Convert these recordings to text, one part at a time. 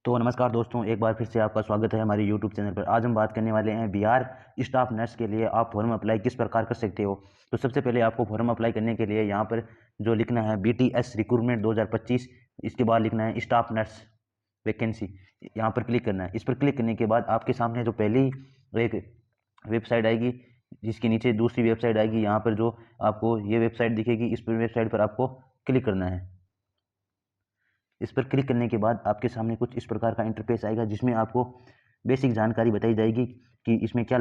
तो नमस्कार दोस्तों, एक बार फिर से आपका स्वागत है हमारे यूट्यूब चैनल पर। आज हम बात करने वाले हैं बिहार स्टाफ नर्स के लिए आप फॉर्म अप्लाई किस प्रकार कर सकते हो। तो सबसे पहले आपको फॉर्म अप्लाई करने के लिए यहाँ पर जो लिखना है BTS रिक्रूटमेंट 2025, इसके बाद लिखना है स्टाफ नर्स वैकेंसी, यहाँ पर क्लिक करना है। इस पर क्लिक करने के बाद आपके सामने जो पहली एक वेबसाइट आएगी, जिसके नीचे दूसरी वेबसाइट आएगी, यहाँ पर जो आपको ये वेबसाइट दिखेगी, इस पर वेबसाइट पर आपको क्लिक करना है। इस पर क्लिक करने के बाद आपके सामने कुछ इस प्रकार का इंटरफेस आएगा, जिसमें आपको बेसिक जानकारी बताई जाएगी कि इसमें क्या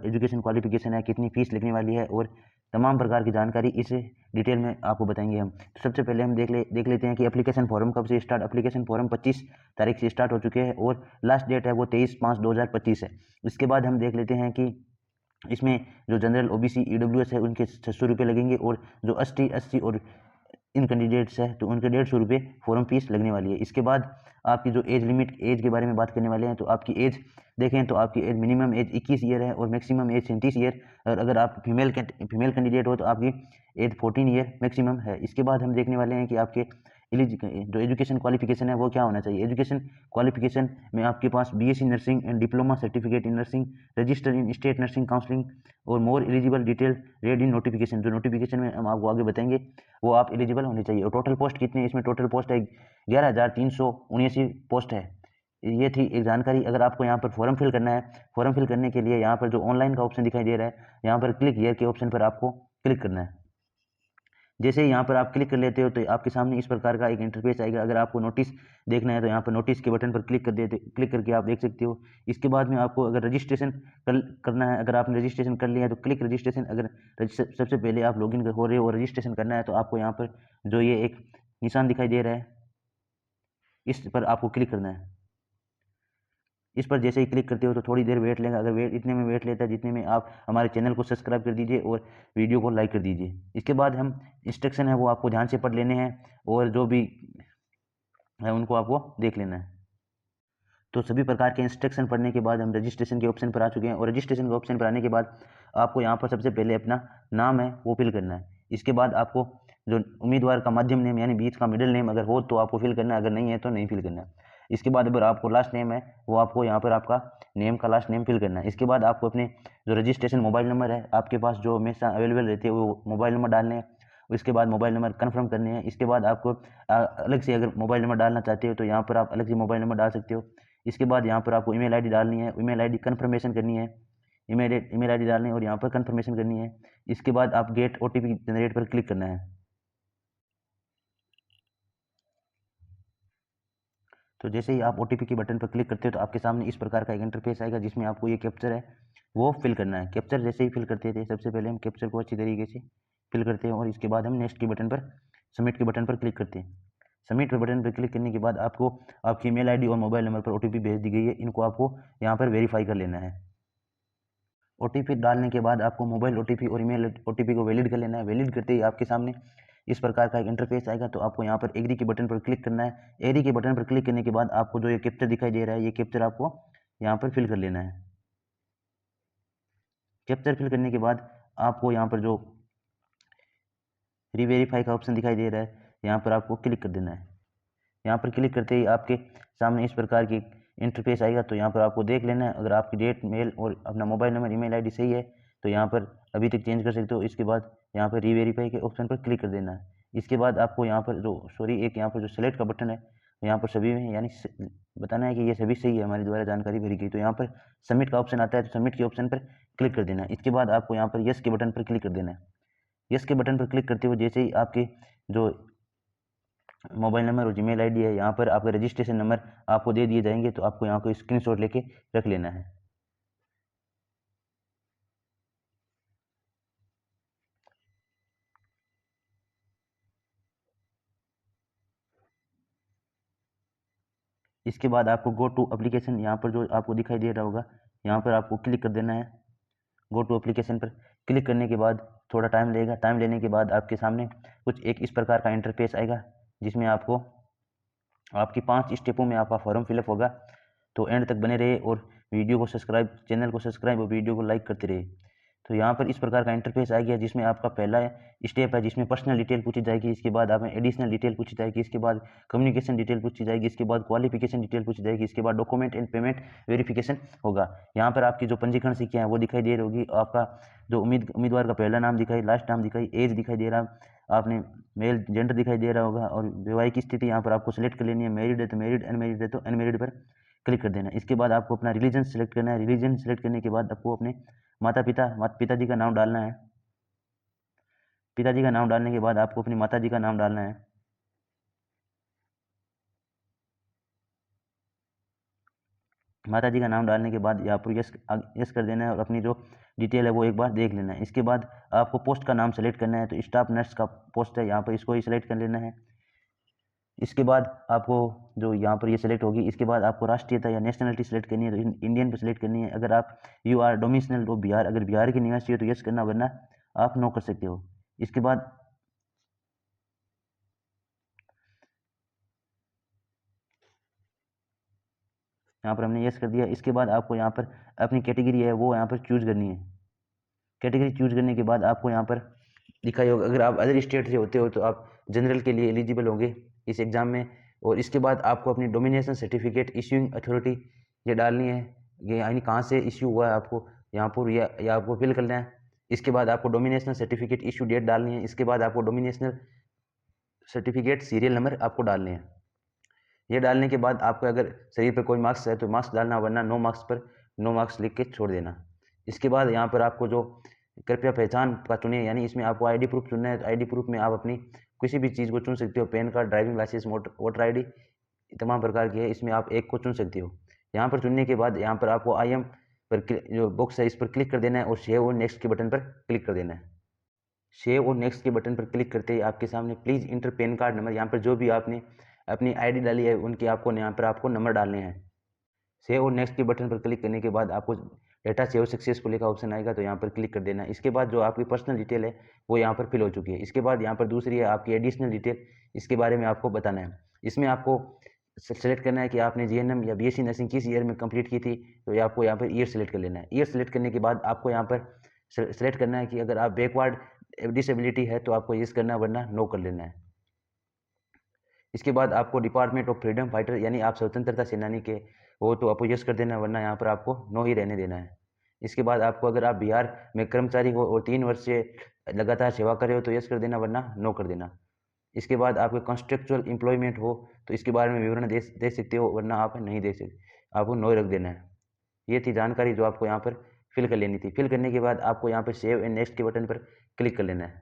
एजुकेशन क्वालिफिकेशन है, कितनी फीस लगने वाली है, और तमाम प्रकार की जानकारी इस डिटेल में आपको बताएंगे हम। तो सबसे पहले हम देख लेते हैं कि एप्लीकेशन फॉर्म कब से स्टार्ट। एप्लीकेशन फॉर्म 25 तारीख से स्टार्ट हो चुके हैं और लास्ट डेट है वो 23/5/2025 है। इसके बाद हम देख लेते हैं कि इसमें जो जनरल OBC EWS है उनके 600 रुपये लगेंगे, और जो ST SC और इन कैंडिडेट्स है तो उनके 150 रुपये फॉर्म फीस लगने वाली है। इसके बाद आपकी जो एज लिमिट, एज के बारे में बात करने वाले हैं। तो आपकी एज देखें तो आपकी एज मिनिमम एज 21 ईयर है और मैक्सिमम एज 37 ईयर, और अगर आप फीमेल कैंडिडेट हो तो आपकी एज 14 ईयर मैक्सिमम है। इसके बाद हम देखने वाले हैं कि आपके जो एजुकेशन क्वालिफिकेशन है वो क्या होना चाहिए। एजुकेशन क्वालिफिकेशन में आपके पास BSc nursing and diploma certificate in nursing, register in state nursing counselling और more eligible detail read in notification, जो नोटिफिकेशन में हम आपको आगे बताएंगे वो आप एलिजिबल होने चाहिए। और टोटल पोस्ट कितनी है, इसमें टोटल पोस्ट है 11,379 पोस्ट है। ये थी एक जानकारी। अगर आपको यहाँ पर फॉर्म फिल करना है, फॉर्म फिल करने के लिए यहाँ पर जो ऑनलाइन का ऑप्शन दिखाई दे रहा है, यहाँ पर क्लिक हियर के ऑप्शन पर आपको क्लिक करना है। जैसे ही यहाँ पर आप क्लिक कर लेते हो तो आपके सामने इस प्रकार का एक इंटरफेस आएगा। अगर आपको नोटिस देखना है तो यहाँ पर नोटिस के बटन पर क्लिक करके आप देख सकते हो। इसके बाद में आपको अगर रजिस्ट्रेशन करना है, अगर आपने रजिस्ट्रेशन कर लिया है तो क्लिक रजिस्ट्रेशन। अगर सबसे पहले आप लॉगिन हो रहे हो और रजिस्ट्रेशन करना है तो आपको यहाँ पर जो ये एक निशान दिखाई दे रहा है, इस पर आपको क्लिक करना है। इस पर जैसे ही क्लिक करते हो तो थोड़ी देर वेट लेगा। अगर इतने में वेट लेता है जितने में आप हमारे चैनल को सब्सक्राइब कर दीजिए और वीडियो को लाइक कर दीजिए। इसके बाद हम इंस्ट्रक्शन है वो आपको ध्यान से पढ़ लेने हैं और जो भी है उनको आपको देख लेना है। तो सभी प्रकार के इंस्ट्रक्शन पढ़ने के बाद हम रजिस्ट्रेशन के ऑप्शन पर आ चुके हैं, और रजिस्ट्रेशन के ऑप्शन पर आने के बाद आपको यहाँ पर सबसे पहले अपना नाम है वो फिल करना है। इसके बाद आपको जो उम्मीदवार का माध्यम नेम यानी बीच का मिडिल नेम अगर हो तो आपको फिल करना है, अगर नहीं है तो नहीं फिल करना है। इसके बाद अगर आपको लास्ट नेम है वो आपको यहाँ पर आपका नेम का लास्ट नेम फिल करना है। इसके बाद आपको अपने जो रजिस्ट्रेशन मोबाइल नंबर है आपके पास जो हमेशा अवेलेबल रहते हैं वो मोबाइल नंबर डालने हैं। इसके बाद मोबाइल नंबर कन्फर्म करने हैं। इसके बाद आपको अलग से अगर मोबाइल नंबर डालना चाहते हो तो यहाँ पर आप अलग से मोबाइल नंबर डाल सकते हो। इसके बाद यहाँ पर आपको ईमेल आईडी डालनी है, ईमेल आईडी कन्फर्मेशन करनी है, ईमेल आईडी डालनी है और यहाँ पर कन्फर्मेशन करनी है। इसके बाद आप गेट OTP जनरेट पर क्लिक करना है। तो जैसे ही आप OTP के बटन पर क्लिक करते हो तो आपके सामने इस प्रकार का एक इंटरफेस आएगा, जिसमें आपको ये कैप्चर है वो फिल करना है। कैप्चर जैसे ही फिल करते थे, सबसे पहले हम कैप्चर को अच्छी तरीके से फिल करते हैं और इसके बाद हम नेक्स्ट के बटन पर, सबमिट के बटन पर क्लिक करते हैं। सबमिट के बटन पर क्लिक करने के बाद आपको आपकी ईमेल आईडी और मोबाइल नंबर पर OTP भेज दी गई है, इनको आपको यहाँ पर वेरीफाई कर लेना है। OTP डालने के बाद आपको मोबाइल OTP और ईमेल OTP को वैलिड कर लेना है। वैलिड करते ही आपके सामने इस प्रकार का एक इंटरफेस आएगा, तो आपको यहाँ पर एग्री के बटन पर क्लिक करना है। एग्री के बटन पर क्लिक करने के बाद आपको जो ये कैप्चर दिखाई दे रहा है, ये कैप्चर आपको यहाँ पर फिल कर लेना है। कैप्चर फिल करने के बाद आपको यहाँ पर जो रीवेरीफाई का ऑप्शन दिखाई दे रहा है, यहाँ पर आपको क्लिक कर देना है। यहाँ पर क्लिक करते ही आपके सामने इस प्रकार की इंटरफेस आएगा, तो यहाँ पर आपको देख लेना है। अगर आपकी डेट, मेल और अपना मोबाइल नंबर, ईमेल आईडी सही है तो यहाँ पर अभी तक चेंज कर सकते हो। इसके बाद यहाँ पर रीवेरीफाई के ऑप्शन पर क्लिक कर देना है। इसके बाद आपको यहाँ पर एक यहाँ पर जो सेलेक्ट का बटन है, यहाँ पर सभी में यानी बताना है कि ये सभी सही है, हमारे द्वारा जानकारी भरी गई। तो यहाँ पर सबमिट का ऑप्शन आता है, तो सबमिट के ऑप्शन पर क्लिक कर देना है। इसके बाद आपको यहाँ पर यस के बटन पर क्लिक कर देना है। यस के बटन पर क्लिक करते हुए जैसे ही आपके जो मोबाइल नंबर और जीमेल आईडी है, यहाँ पर आपके रजिस्ट्रेशन नंबर आपको दे दिए जाएंगे, तो आपको यहाँ को स्क्रीनशॉट लेके रख लेना है। इसके बाद आपको गो टू एप्लीकेशन, यहाँ पर जो आपको दिखाई दे रहा होगा, यहाँ पर आपको क्लिक कर देना है। गो टू एप्लीकेशन पर क्लिक करने के बाद थोड़ा टाइम लेगा। टाइम लेने के बाद आपके सामने कुछ एक इस प्रकार का इंटरफेस आएगा, जिसमें आपको आपकी 5 स्टेपों में आपका फॉर्म फिलअप होगा। तो एंड तक बने रहे और वीडियो को सब्सक्राइब, चैनल को सब्सक्राइब और वीडियो को लाइक करते रहे। तो यहाँ पर इस प्रकार का इंटरफेस आ गया, जिसमें आपका पहला स्टेप है जिसमें पर्सनल डिटेल पूछी जाएगी, इसके बाद आप एडिशनल डिटेल पूछी जाएगी, इसके बाद कम्युनिकेशन डिटेल पूछी जाएगी, इसके बाद क्वालिफिकेशन डिटेल पूछी जाएगी, इसके बाद डॉक्यूमेंट एंड पेमेंट वेरिफिकेशन होगा। यहाँ पर आपकी जो पंजीकरण संख्या है वो दिखाई दे रही होगी, आपका जो उम्मीदवार का पहला नाम दिखाई, लास्ट नाम दिखाई, एज दिखाई दे रहा, आपने मेल जेंडर दिखाई दे रहा होगा, और वैवाहिक स्थिति यहाँ पर आपको सिलेक्ट कर लेनी है। मैरिड है तो मैरिड, अनमेरिड है तो अनमेरिड पर क्लिक कर देना। इसके बाद आपको अपना रिलीजन सेलेक्ट करना है। रिलीजन सेलेक्ट करने के बाद आपको अपने पिताजी का नाम डालना है। पिताजी का नाम डालने के बाद आपको अपनी माताजी का नाम डालना है। माताजी का नाम डालने के बाद यहाँ पर यस कर देना है, और अपनी जो डिटेल है वो एक बार देख लेना है। इसके बाद आपको पोस्ट का नाम सेलेक्ट करना है, तो स्टाफ नर्स का पोस्ट है यहाँ पर, इसको ही सिलेक्ट कर लेना है। इसके बाद आपको जो यहाँ पर ये सिलेक्ट होगी, इसके बाद आपको राष्ट्रीयता या नेशनलिटी सेलेक्ट करनी है, तो इंडियन पर सिलेक्ट करनी है। अगर आप यू आर डोमिशनल तो बिहार, अगर बिहार के निवासी हो तो यस करना, वरना आप नो कर सकते हो। इसके बाद यहाँ पर हमने यस कर दिया। इसके बाद आपको यहाँ पर अपनी कैटेगरी है वो यहाँ पर चूज करनी है। कैटेगरी चूज करने के बाद आपको यहाँ पर दिखाई होगा, अगर आप अदर स्टेट से होते हो तो आप जनरल के लिए एलिजिबल होंगे इस एग्ज़ाम में। और इसके बाद आपको अपनी डोमिनेशन सर्टिफिकेट इश्यूइंग अथॉरिटी ये डालनी है, ये यानी कहाँ से इश्यू हुआ है आपको यहाँ पर ये आपको फिल करना है। इसके बाद आपको डोमिनेशनल सर्टिफिकेट इशू डेट डालनी है। इसके बाद आपको डोमिनेशनल सर्टिफिकेट सीरियल नंबर आपको डालने हैं। ये डालने के बाद आपको अगर शरीर पर कोई मार्क्स है तो मार्क्स डालना, वरना नो मार्क्स पर नो मार्क्स लिख के छोड़ देना। इसके बाद यहाँ पर आपको जो कृपया पहचान का चुने, यानी इसमें आपको आईडी प्रूफ चुनना है। तो आईडी प्रूफ में आप अपनी किसी भी चीज़ को चुन सकते हो, PAN card, driving licence, voter ID, तमाम प्रकार की है, इसमें आप एक को चुन सकते हो। यहाँ पर चुनने के बाद यहाँ पर आपको आई एम पर जो बॉक्स है इस पर क्लिक कर देना है, और सेव और नेक्स्ट के बटन पर क्लिक कर देना है। सेव और नेक्स्ट के बटन पर क्लिक करते ही आपके सामने please inter pan card number, यहाँ पर जो भी आपने अपनी आईडी डाली है उनके आपको यहाँ पर आपको नंबर डालने हैं। सेव और नेक्स्ट के बटन पर क्लिक करने के बाद आपको डेटा सेव सक्सेसफुली का ऑप्शन आएगा, तो यहाँ पर क्लिक कर देना है। इसके बाद जो आपकी पर्सनल डिटेल है वो यहाँ पर फिल हो चुकी है। इसके बाद यहाँ पर दूसरी है आपकी एडिशनल डिटेल, इसके बारे में आपको बताना है। इसमें आपको सेलेक्ट करना है कि आपने जीएनएम या बीएससी नर्सिंग किस ईयर में कंप्लीट की थी, तो ये आपको यहाँ पर ईयर सेलेक्ट कर लेना है। ईयर सेलेक्ट करने के बाद आपको यहाँ पर सेलेक्ट करना है कि अगर आप बैकवर्ड डिसेबिलिटी है तो आपको यस करना, वरना नो कर लेना है। इसके बाद आपको डिपार्टमेंट ऑफ फ्रीडम फाइटर, यानी आप स्वतंत्रता सेनानी के हो तो आपको यस कर देना, वरना यहाँ पर आपको नो ही रहने देना है। इसके बाद आपको अगर आप बिहार में कर्मचारी हो और 3 वर्ष से लगातार सेवा कर रहे हो तो यस कर देना, वरना नो कर देना। इसके बाद आपके कॉन्ट्रेक्चुअल एम्प्लॉयमेंट हो तो इसके बारे में विवरण दे सकते हो, वरना आप नहीं दे सकते, आपको नो रख देना है। ये थी जानकारी जो आपको यहाँ पर फिल कर लेनी थी। फिल करने के बाद आपको यहाँ पर सेव एंड नेक्स्ट के बटन पर क्लिक कर लेना है।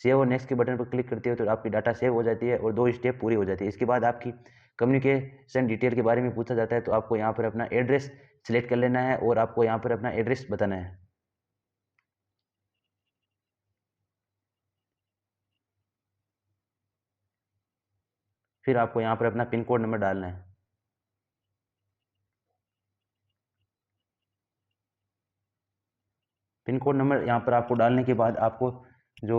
सेव और नेक्स्ट के बटन पर क्लिक करते हो तो आपकी डाटा सेव हो जाती है और 2 स्टेप पूरी हो जाती है। इसके बाद आपकी कम्युनिकेशन डिटेल के बारे में पूछा जाता है, तो आपको यहाँ पर अपना एड्रेस सेलेक्ट कर लेना है और आपको यहाँ पर अपना एड्रेस बताना है। फिर आपको यहाँ पर अपना पिन कोड नंबर डालना है। पिन कोड नंबर यहाँ पर आपको डालने के बाद आपको जो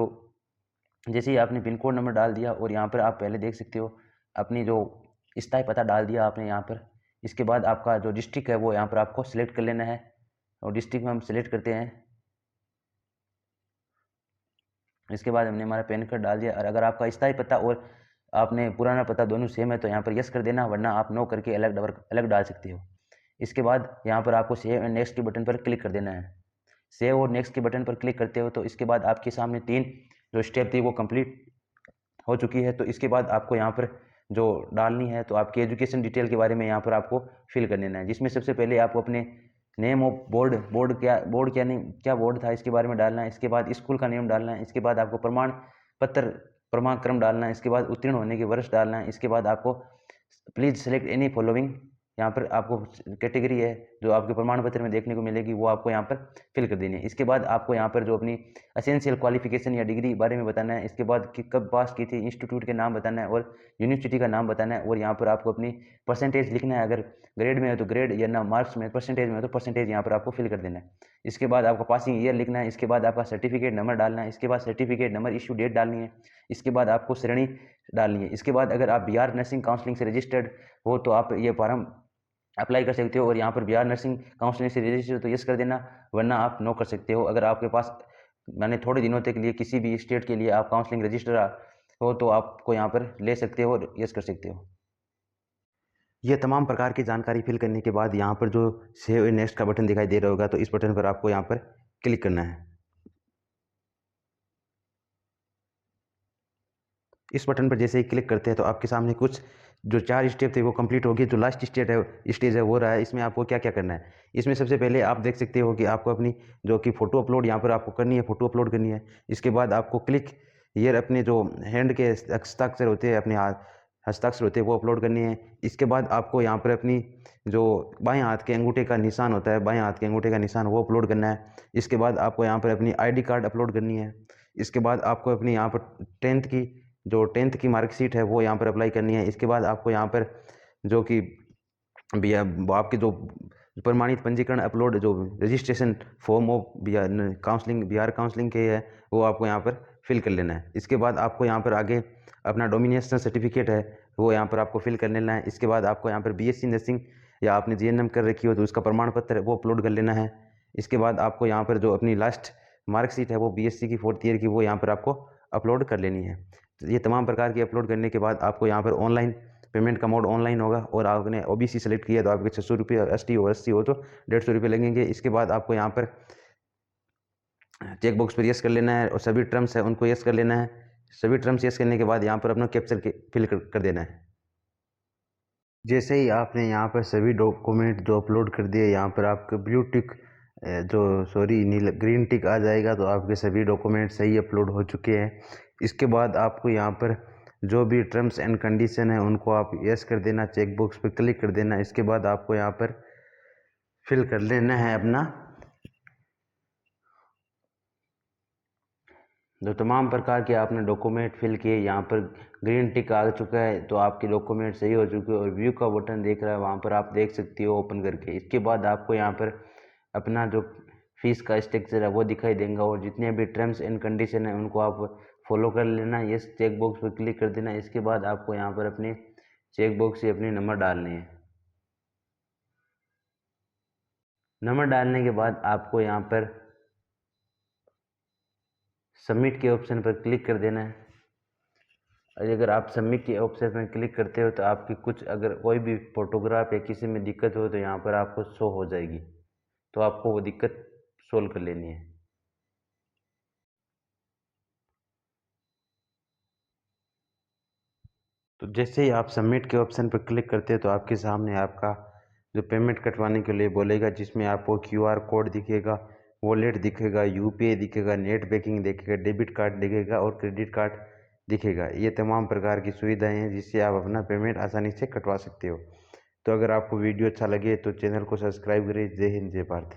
जैसे ही आपने पिन कोड नंबर डाल दिया और यहाँ पर आप पहले देख सकते हो अपनी जो स्थायी पता डाल दिया आपने यहाँ पर। इसके बाद आपका जो डिस्ट्रिक्ट है वो यहाँ पर आपको सिलेक्ट कर लेना है, और डिस्ट्रिक्ट में हम सिलेक्ट करते हैं। इसके बाद हमने हमारा पैन कार्ड डाल दिया, और अगर आपका स्थायी पता और आपने पुराना पता दोनों सेम है तो यहाँ पर यस कर देना, वरना आप नो करके अलग डाल सकते हो। इसके बाद यहाँ पर आपको सेव एंड नेक्स्ट के बटन पर क्लिक कर देना है। सेव और नेक्स्ट के बटन पर क्लिक करते हो तो इसके बाद आपके सामने 3 जो स्टेप थी वो कंप्लीट हो चुकी है। तो इसके बाद आपको यहाँ पर जो डालनी है तो आपकी एजुकेशन डिटेल के बारे में यहाँ पर आपको फिल कर देना है, जिसमें सबसे पहले आपको अपने नेम ऑफ बोर्ड क्या बोर्ड था इसके बारे में डालना है। इसके बाद स्कूल का नेम डालना है। इसके बाद आपको प्रमाण क्रम डालना है। इसके बाद उत्तीर्ण होने के वर्ष डालना है। इसके बाद आपको प्लीज़ सेलेक्ट एनी फॉलोइंग, यहाँ पर आपको कैटेगरी है जो आपके प्रमाण पत्र में देखने को मिलेगी वो आपको यहाँ पर फिल कर देनी है। इसके बाद आपको यहाँ पर जो अपनी एसेंशियल क्वालिफिकेशन या डिग्री बारे में बताना है। इसके बाद कि कब पास की थी, इंस्टीट्यूट के नाम बताना है और यूनिवर्सिटी का नाम बताना है, और यहाँ पर आपको अपनी परसेंटेज लिखना है। अगर ग्रेड में है तो ग्रेड, या ना मार्क्स में परसेंटेज में है तो परसेंटेज यहाँ पर आपको फिल कर देना है। इसके बाद आपका पासिंग ईयर लिखना है। इसके बाद आपका सर्टिफिकेट नंबर डालना है। इसके बाद सर्टिफिकेट नंबर, इशू डेट डालनी है। इसके बाद आपको श्रेणी डालनी है। इसके बाद अगर आप बिहार नर्सिंग काउंसलिंग से रजिस्टर्ड हो तो आप ये फॉर्म अप्लाई कर सकते हो। और यहाँ पर बिहार नर्सिंग काउंसलिंग से रजिस्टर हो तो यस कर देना, वरना आप नो कर सकते हो। अगर आपके पास मैंने थोड़े दिनों तक लिए किसी भी स्टेट के लिए आप काउंसलिंग रजिस्टर हो तो आपको यहाँ पर ले सकते हो और यस कर सकते हो। ये तमाम प्रकार की जानकारी फिल करने के बाद यहाँ पर जो सेव नेक्स्ट का बटन दिखाई दे रहा होगा, तो इस बटन पर आपको यहाँ पर क्लिक करना है। इस बटन पर जैसे ही क्लिक करते हैं तो आपके सामने कुछ जो 4 स्टेप थे वो कंप्लीट हो गए। जो लास्ट स्टेज है वो रहा है। इसमें आपको क्या क्या करना है, इसमें सबसे पहले आप देख सकते हो कि आपको अपनी जो कि फ़ोटो अपलोड यहाँ पर आपको करनी है, फ़ोटो अपलोड करनी है। इसके बाद आपको क्लिक हियर अपने जो हैंड के हस्ताक्षर होते हैं, अपने हस्ताक्षर होते हैं वो अपलोड करनी है। इसके बाद आपको यहाँ पर अपनी जो बाएं हाथ के अंगूठे का निशान होता है, बाएं हाथ के अंगूठे का निशान वो अपलोड करना है। इसके बाद आपको यहाँ पर अपनी ID कार्ड अपलोड करनी है। इसके बाद आपको अपनी यहाँ पर 10th की मार्कशीट है वो यहाँ पर अप्लाई करनी है। इसके बाद आपको यहाँ पर जो कि आपके जो प्रमाणित पंजीकरण अपलोड जो registration form of Bihar counselling के है वो आपको यहाँ पर फिल कर लेना है। इसके बाद आपको यहाँ पर आगे अपना डोमिनेशन सर्टिफिकेट है वो यहाँ पर आपको फिल कर लेना है। इसके बाद आपको यहाँ पर BSc नर्सिंग या आपने GNM कर रखी हो तो उसका प्रमाण पत्र है वो अपलोड कर लेना है। इसके बाद आपको यहाँ पर जो अपनी लास्ट मार्कशीट है वो BSc की 4th ईयर की वो यहाँ पर आपको अपलोड कर लेनी है। तो ये तमाम प्रकार की अपलोड करने के बाद आपको यहाँ पर ऑनलाइन पेमेंट का मोड ऑनलाइन होगा। और आपने OBC सेलेक्ट किया तो आपके 600 रुपये, ST हो 80 हो तो 150 रुपये लगेंगे। इसके बाद आपको यहाँ पर चेक बॉक्स पर यस कर लेना है और सभी टर्म्स है उनको यस कर लेना है। सभी टर्म्स यस करने के बाद यहाँ पर अपना कैप्चर फिल कर देना है। जैसे ही आपने यहाँ पर सभी डॉक्यूमेंट जो अपलोड कर दिए, यहाँ पर आपका ब्लू टिक नीला ग्रीन टिक आ जाएगा तो आपके सभी डॉक्यूमेंट सही अपलोड हो चुके हैं। इसके बाद आपको यहाँ पर जो भी टर्म्स एंड कंडीशन है उनको आप यस कर देना, चेक बॉक्स पर क्लिक कर देना। इसके बाद आपको यहाँ पर फिल कर लेना है अपना जो तमाम प्रकार के आपने डॉक्यूमेंट फिल किए। यहाँ पर ग्रीन टिक आ चुका है तो आपके डॉक्यूमेंट सही हो चुके हैं। और व्यू का बटन देख रहा है वहाँ पर आप देख सकते हो ओपन करके। इसके बाद आपको यहाँ पर अपना जो फीस का स्ट्रक्चर है वो दिखाई देगा और जितने भी टर्म्स एंड कंडीशन है उनको आप फॉलो कर लेना। ये चेक बॉक्स पर क्लिक कर देना। इसके बाद आपको यहाँ पर अपने चेक बॉक्स से अपने नंबर डालने हैं। नंबर डालने के बाद आपको यहाँ पर सबमिट के ऑप्शन पर क्लिक कर देना है। और अगर आप सबमिट के ऑप्शन पर क्लिक करते हो तो आपकी कुछ अगर कोई भी फोटोग्राफ या किसी में दिक्कत हो तो यहाँ पर आपको शो हो जाएगी, तो आपको वो दिक्कत सोल्व कर लेनी है। तो जैसे ही आप सबमिट के ऑप्शन पर क्लिक करते हैं तो आपके सामने आपका जो पेमेंट कटवाने के लिए बोलेगा, जिसमें आपको QR कोड दिखेगा, वॉलेट दिखेगा, UPI दिखेगा, नेट बैंकिंग दिखेगा, डेबिट कार्ड दिखेगा और क्रेडिट कार्ड दिखेगा। ये तमाम प्रकार की सुविधाएं हैं जिससे आप अपना पेमेंट आसानी से कटवा सकते हो। तो अगर आपको वीडियो अच्छा लगे तो चैनल को सब्सक्राइब करें। जय हिंद, जय भारत।